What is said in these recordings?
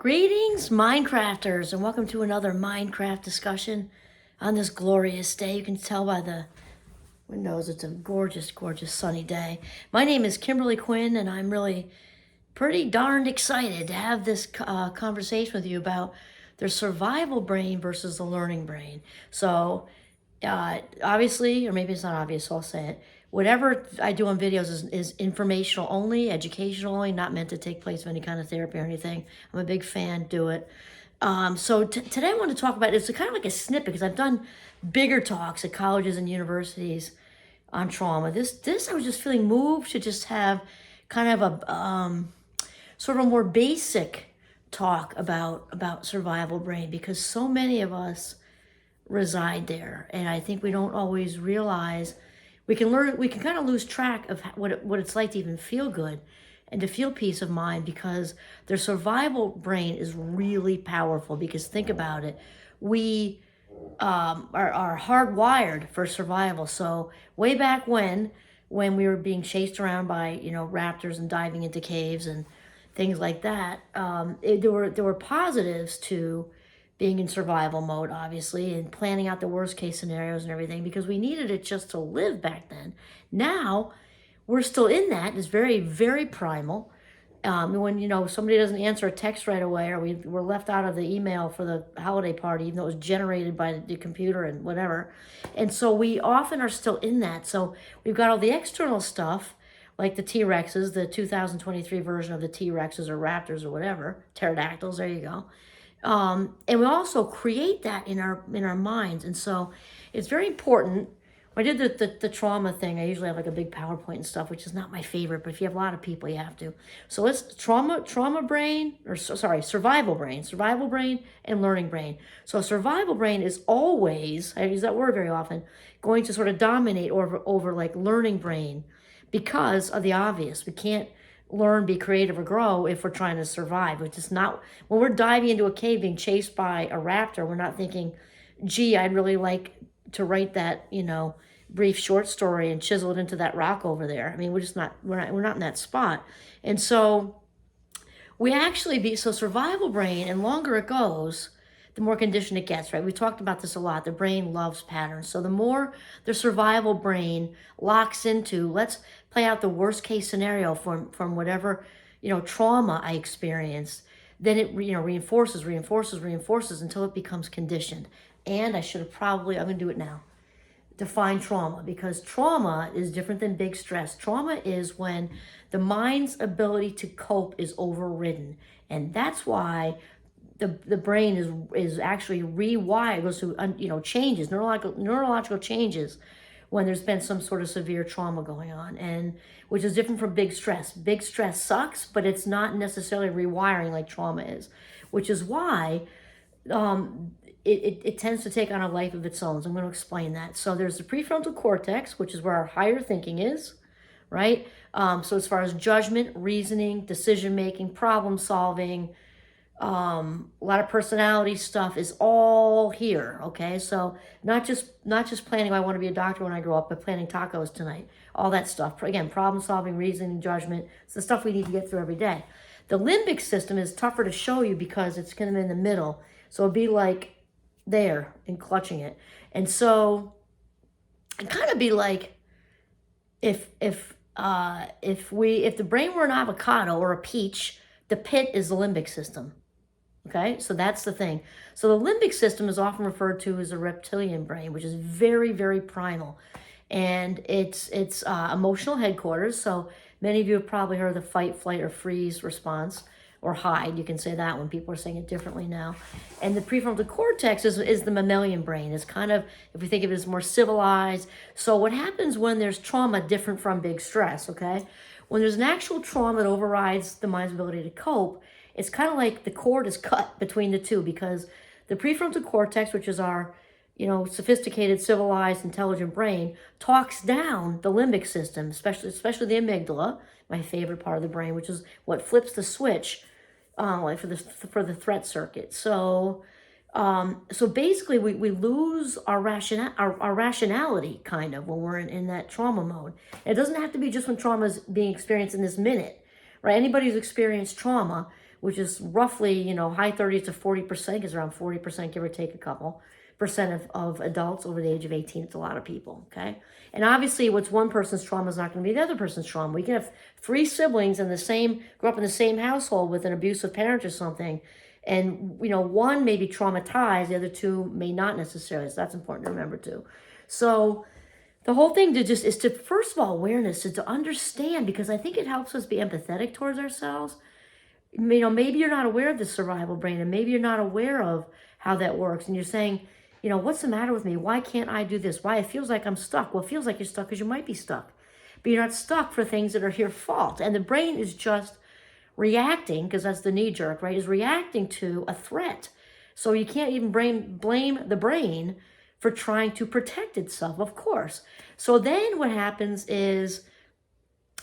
Greetings, Minecrafters, and welcome to another Minecraft discussion on this glorious day. You can tell by the windows it's a gorgeous, gorgeous sunny day. My name is Kimberly Quinn, and I'm really pretty darned excited to have this conversation with you about the survival brain versus the learning brain. So, obviously, or maybe it's not obvious, so I'll say it. Whatever I do on videos is informational only, educational only, not meant to take place of any kind of therapy or anything. I'm a big fan, do it. So today I want to talk about, it's kind of like a snippet because I've done bigger talks at colleges and universities on trauma. This I was just feeling moved to just have kind of a sort of a more basic talk about survival brain, because so many of us reside there, and I think we don't always realize. We can kind of lose track of what it's like to even feel good and to feel peace of mind, because their survival brain is really powerful. Because think about it, we are hardwired for survival. So way back when we were being chased around by raptors and diving into caves and things like that, there were positives to being in survival mode, obviously, and planning out the worst case scenarios and everything, because we needed it just to live back then. Now, we're still in that. It's very, very primal. When, somebody doesn't answer a text right away, or we're left out of the email for the holiday party, even though it was generated by the computer and whatever. And so we often are still in that. So we've got all the external stuff, like the T-Rexes, the 2023 version of the T-Rexes or raptors or whatever, pterodactyls, there you go. And we also create that in our minds. And so it's very important. When I did the trauma thing, I usually have like a big PowerPoint and stuff, which is not my favorite, but if you have a lot of people, you have to. So let's survival brain and learning brain. So survival brain is always, I use that word very often, going to sort of dominate over like learning brain, because of the obvious. We can't learn, be creative, or grow if we're trying to survive. Which is not, when we're diving into a cave being chased by a raptor, we're not thinking, gee, I'd really like to write that, brief short story and chisel it into that rock over there. I mean, we're not in that spot. And so survival brain, and longer it goes, the more conditioned it gets, right? We talked about this a lot. The brain loves patterns. So the more the survival brain locks into, let's play out the worst case scenario from whatever, trauma I experienced, then it, reinforces until it becomes conditioned. And I'm going to do it now. Define trauma, because trauma is different than big stress. Trauma is when the mind's ability to cope is overridden. And that's why the brain is actually rewired, goes through changes, neurological changes, when there's been some sort of severe trauma going on, and which is different from big stress. Big stress sucks, but it's not necessarily rewiring like trauma is, which is why it tends to take on a life of its own. So I'm going to explain that. So there's the prefrontal cortex, which is where our higher thinking is, right? So as far as judgment, reasoning, decision making, problem solving, a lot of personality stuff is all here. Okay, so not just planning, I want to be a doctor when I grow up, but planning tacos tonight, all that stuff. Again, problem solving, reasoning, judgment. It's the stuff we need to get through every day. The limbic system is tougher to show you because it's kind of in the middle, so it'd be like there and clutching it. And so it kind of be like if the brain were an avocado or a peach, the pit is the limbic system. Okay, so that's the thing. So the limbic system is often referred to as a reptilian brain, which is very, very primal. And it's emotional headquarters. So many of you have probably heard the fight, flight, or freeze response, or hide. You can say that when people are saying it differently now. And the prefrontal cortex is the mammalian brain. It's kind of, if we think of it as more civilized. So what happens when there's trauma, different from big stress, okay? When there's an actual trauma that overrides the mind's ability to cope, it's kind of like the cord is cut between the two, because the prefrontal cortex, which is our, sophisticated, civilized, intelligent brain, talks down the limbic system, especially the amygdala, my favorite part of the brain, which is what flips the switch, like for the threat circuit. So basically, we lose our rationality kind of when we're in that trauma mode. It doesn't have to be just when trauma is being experienced in this minute, right? Anybody who's experienced trauma which is roughly, high 30s to 40%, because around 40%, give or take a couple percent of adults over the age of 18. It's a lot of people, okay? And obviously what's one person's trauma is not going to be the other person's trauma. We can have 3 siblings grew up in the same household with an abusive parent or something, and one may be traumatized, the other 2 may not necessarily. So that's important to remember too. So the whole thing is to, first of all, awareness, is to understand, because I think it helps us be empathetic towards ourselves. Maybe you're not aware of the survival brain, and maybe you're not aware of how that works, and you're saying, what's the matter with me? Why can't I do this? Why it feels like I'm stuck? Well, it feels like you're stuck because you might be stuck, but you're not stuck for things that are your fault. And the brain is just reacting, because that's the knee jerk, right? Is reacting to a threat. So you can't even blame the brain for trying to protect itself, of course. So then what happens is,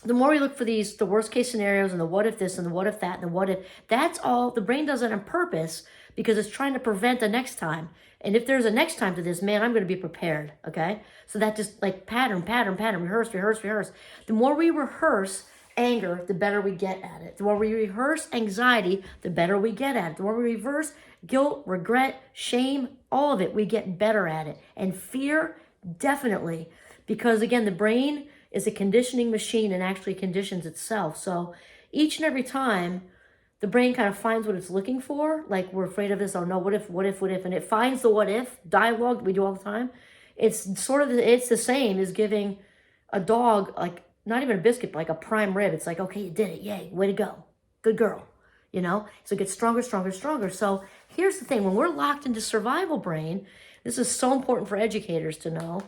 the more we look for the worst case scenarios, and the what if this and the what if that and the what if, that's all, the brain does it on purpose, because it's trying to prevent the next time. And if there's a next time to this, man, I'm going to be prepared, okay? So that just like pattern, rehearse. The more we rehearse anger, the better we get at it. The more we rehearse anxiety, the better we get at it. The more we reverse guilt, regret, shame, all of it, we get better at it. And fear, definitely, because again, the brain is a conditioning machine and actually conditions itself. So each and every time the brain kind of finds what it's looking for, like we're afraid of this, oh no, what if, and it finds the what if dialogue that we do all the time. It's it's the same as giving a dog, like, not even a biscuit, but like a prime rib. It's like, okay, you did it, yay, way to go, good girl, so it gets stronger. So here's the thing, when we're locked into survival brain, this is so important for educators to know,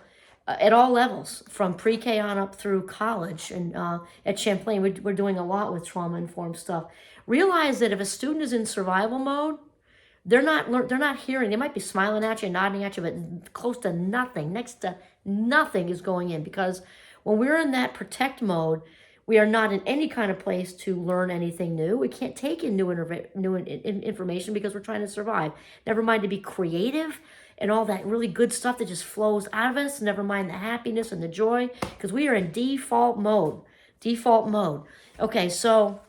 at all levels, from pre-K on up through college. And at Champlain, we're doing a lot with trauma-informed stuff. Realize that if a student is in survival mode, they're not hearing. They might be smiling at you, nodding at you, but close to nothing, next to nothing is going in. Because when we're in that protect mode, we are not in any kind of place to learn anything new. We can't take in new information because we're trying to survive. Never mind to be creative and all that really good stuff that just flows out of us. Never mind the happiness and the joy, because we are in default mode. Okay, so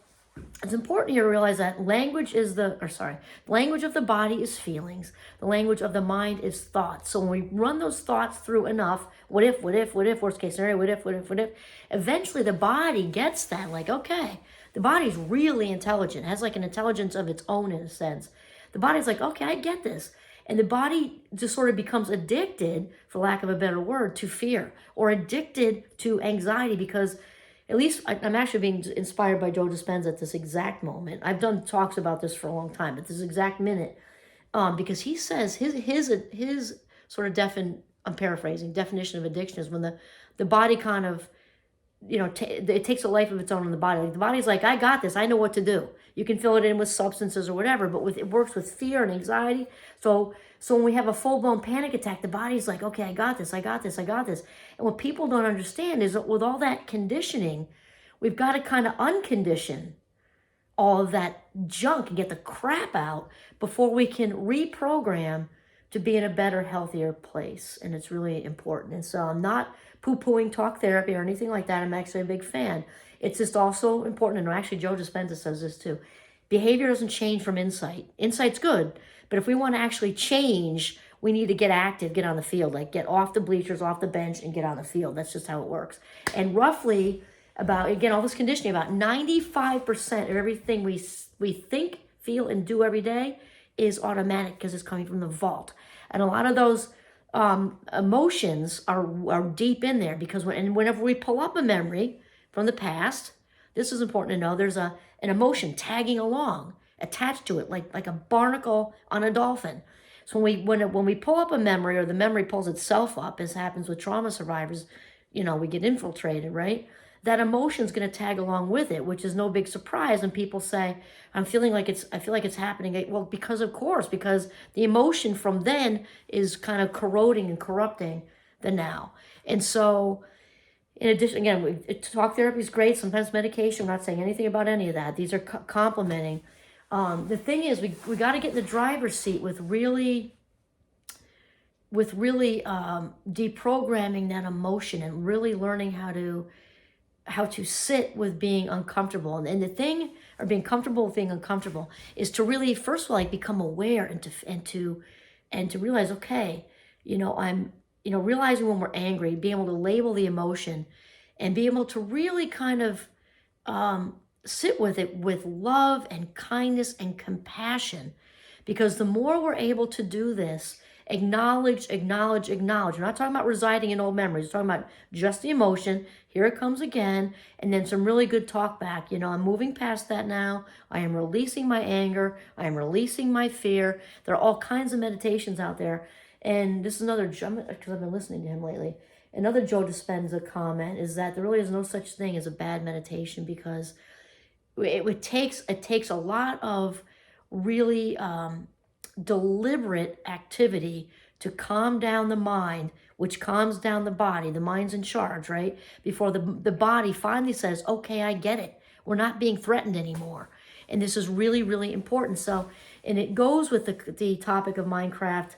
it's important here to realize that language of the body is feelings. The language of the mind is thoughts. So when we run those thoughts through enough, what if, worst case scenario, what if, eventually the body gets that, like, okay, the body's really intelligent, has like an intelligence of its own in a sense. The body's like, okay, I get this. And the body just sort of becomes addicted, for lack of a better word, to fear, or addicted to anxiety, because at least I'm actually being inspired by Joe Dispenza at this exact moment. I've done talks about this for a long time, but this exact minute, because he says his sort of I'm paraphrasing, definition of addiction is when the body kind of, it takes a life of its own in the body. Like the body's like, I got this, I know what to do. You can fill it in with substances or whatever, but it works with fear and anxiety. So when we have a full-blown panic attack, the body's like, okay, I got this. And what people don't understand is that with all that conditioning, we've got to kind of uncondition all of that junk and get the crap out before we can reprogram to be in a better, healthier place. And it's really important. And so I'm not poo-pooing talk therapy or anything like that. I'm actually a big fan. It's just also important, and actually Joe Dispenza says this too. Behavior doesn't change from insight. Insight's good, but if we want to actually change, we need to get active, get on the field, like get off the bleachers, off the bench, and get on the field. That's just how it works. And roughly about, again, all this conditioning, about 95% of everything we think, feel, and do every day is automatic, because it's coming from the vault. And a lot of those emotions are deep in there, because whenever we pull up a memory from the past, this is important to know, there's an emotion tagging along, attached to it, like a barnacle on a dolphin. So when we pull up a memory, or the memory pulls itself up, as happens with trauma survivors, we get infiltrated, right? That emotion's going to tag along with it, which is no big surprise when people say, I feel like it's happening. Well, because the emotion from then is kind of corroding and corrupting the now. And so, in addition, again, talk therapy is great. Sometimes medication. I'm not saying anything about any of that. These are complementing. The thing is, we got to get in the driver's seat with really deprogramming that emotion, and really learning how to sit with being uncomfortable. And the thing, or being comfortable with being uncomfortable, is to really, first of all, like, become aware and to realize, okay, I'm, realizing when we're angry, being able to label the emotion and be able to really kind of sit with it with love and kindness and compassion. Because the more we're able to do this, acknowledge. We're not talking about residing in old memories. We're talking about just the emotion. Here it comes again. And then some really good talk back. I'm moving past that now. I am releasing my anger. I am releasing my fear. There are all kinds of meditations out there. And this is another, because I've been listening to him lately. Another Joe Dispenza comment is that there really is no such thing as a bad meditation, because it takes a lot of really deliberate activity to calm down the mind, which calms down the body. The mind's in charge, right? Before the body finally says, okay, I get it. We're not being threatened anymore. And this is really, really important. So, and it goes with the topic of Minecraft,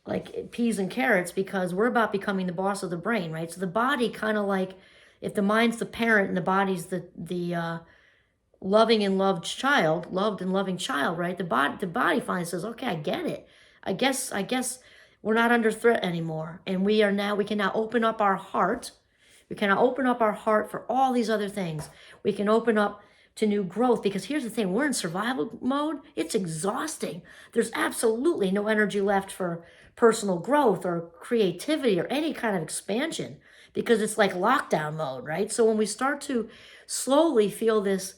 like peas and carrots, because we're about becoming the boss of the brain, right? So the body kind of like, if the mind's the parent and the body's the loving and loved child, loved and loving child, right? The body finally says, okay, I get it. I guess we're not under threat anymore. And we can now open up our heart. We can now open up our heart for all these other things. We can open up to new growth, because here's the thing, we're in survival mode. It's exhausting. There's absolutely no energy left for personal growth or creativity or any kind of expansion, because it's like lockdown mode, right? So when we start to slowly feel this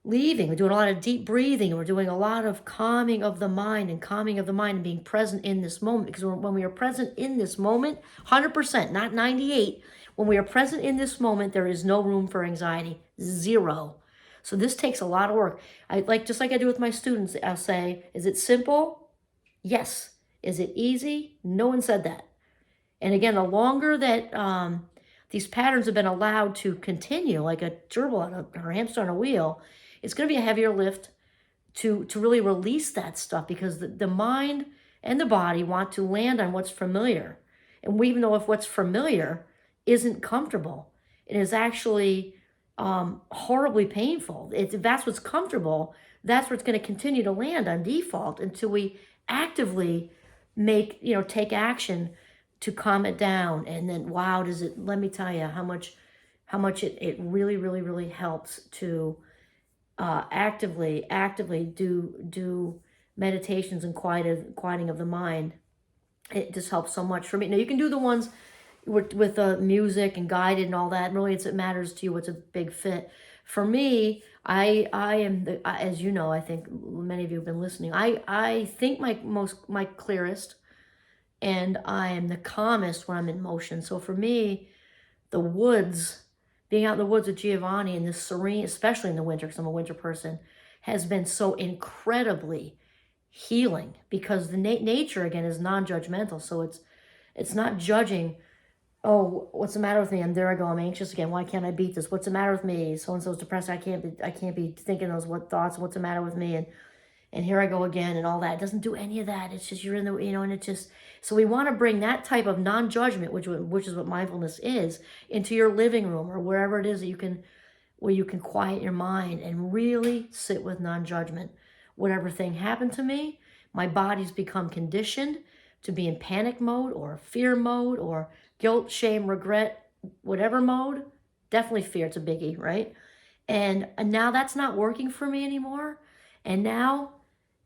leaving, we're doing a lot of deep breathing, we're doing a lot of calming of the mind and being present in this moment. Because when we are present in this moment, 100%, not 98, when we are present in this moment, there is no room for anxiety, zero. So this takes a lot of work. Just like I do with my students, I'll say, is it simple? Yes. Is it easy? No one said that. And again, the longer that these patterns have been allowed to continue, like a gerbil or a hamster on a wheel, it's going to be a heavier lift to really release that stuff, because the mind and the body want to land on what's familiar. And we even know if what's familiar isn't comfortable, it is actually horribly painful. If that's what's comfortable, that's what's going to continue to land on default until we actively take action to calm it down. And then, wow, let me tell you how much it really, really, really helps to actively do meditations and quieting of the mind. It just helps so much for me. Now, you can do the ones with music and guided and all that. Really, it matters to you what's a big fit. For me, I am as you know, I think many of you have been listening. I think my clearest, and I am the calmest when I'm in motion. So for me, the woods, being out in the woods with Giovanni in this serene, especially in the winter, because I'm a winter person, has been so incredibly healing, because the nature, again, is non-judgmental. So it's not judging, oh, what's the matter with me? There I go, I'm anxious again. Why can't I beat this? What's the matter with me? So-and-so's depressed. I can't be thinking those thoughts. What's the matter with me? And here I go again, and all that. It doesn't do any of that. It's just, you're in the, and it just, so we want to bring that type of non-judgment, which is what mindfulness is, into your living room or wherever it is that where you can quiet your mind and really sit with non-judgment. Whatever thing happened to me, my body's become conditioned to be in panic mode or fear mode or guilt, shame, regret, whatever mode. Definitely fear, it's a biggie, right? And now that's not working for me anymore. And now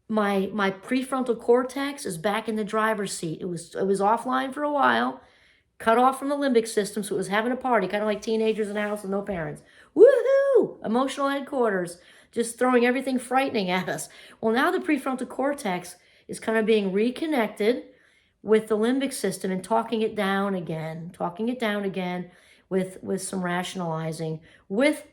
my prefrontal cortex is back in the driver's seat. It was offline for a while, cut off from the limbic system, so it was having a party, kind of like teenagers in a house with no parents. Woohoo! Emotional headquarters, just throwing everything frightening at us. Well, now the prefrontal cortex is kind of being reconnected with the limbic system and talking it down again with some rationalizing, with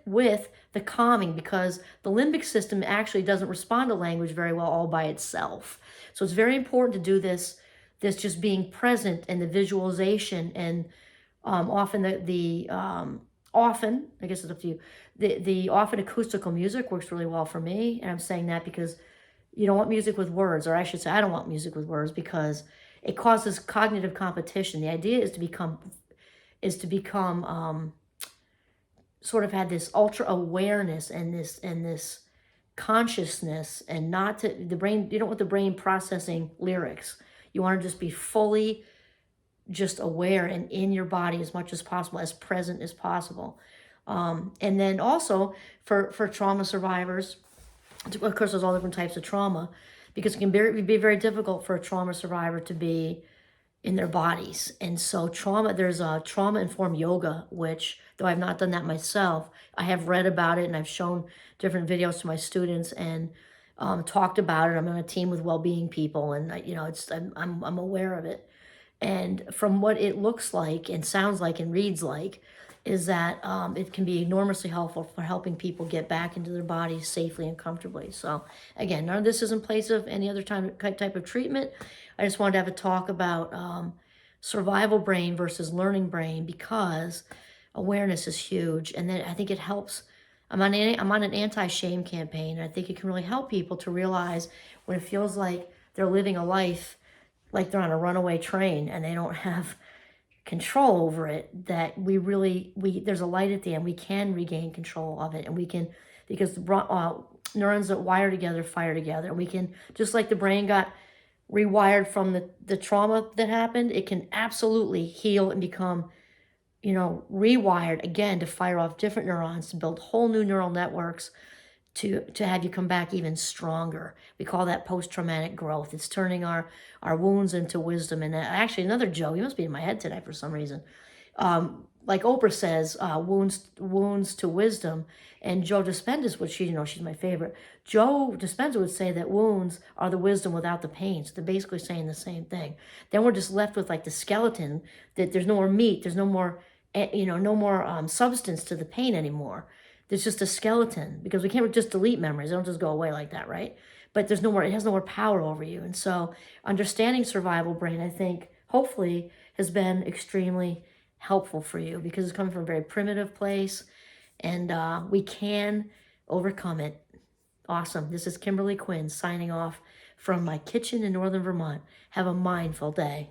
the calming, because the limbic system actually doesn't respond to language very well all by itself. So it's very important to do this just being present and the visualization, and often often, I guess it's up to you, the often acoustical music works really well for me. And I'm saying that because you don't want music with words, or I should say I don't want music with words, because it causes cognitive competition. The idea is to become sort of had this ultra awareness and this consciousness, and not to the brain. You don't want the brain processing lyrics. You want to just be fully just aware and in your body as much as possible, as present as possible. And then also for trauma survivors, of course, there's all different types of trauma, because it can be very difficult for a trauma survivor to be in their bodies. And so there's a trauma-informed yoga, which, though I've not done that myself, I have read about it and I've shown different videos to my students and talked about it. I'm on a team with well-being people, and I'm aware of it. And from what it looks like and sounds like and reads like, is that it can be enormously helpful for helping people get back into their bodies safely and comfortably. So again, none of this is in place of any other type of treatment. I just wanted to have a talk about survival brain versus learning brain, because awareness is huge. And then I think it helps. I'm on an anti-shame campaign, and I think it can really help people to realize when it feels like they're living a life like they're on a runaway train and they don't have control over it, that there's a light at the end. We can regain control of it, and we can, because neurons that wire together fire together, and we can, just like the brain got rewired from the trauma that happened, it can absolutely heal and become, rewired again to fire off different neurons, to build whole new neural networks, to have you come back even stronger. We call that post-traumatic growth. It's turning our wounds into wisdom. And actually, another Joe, he must be in my head today for some reason. Like Oprah says, wounds to wisdom. And Joe Dispenza, which she's my favorite. Joe Dispenza would say that wounds are the wisdom without the pain. So they're basically saying the same thing. Then we're just left with like the skeleton, that there's no more meat, there's no more, no more substance to the pain anymore. There's just a skeleton, because we can't just delete memories. They don't just go away like that, right? But it has no more power over you. And so understanding survival brain, I think, hopefully has been extremely helpful for you, because it's coming from a very primitive place, and we can overcome it. Awesome. This is Kimberly Quinn signing off from my kitchen in northern Vermont. Have a mindful day.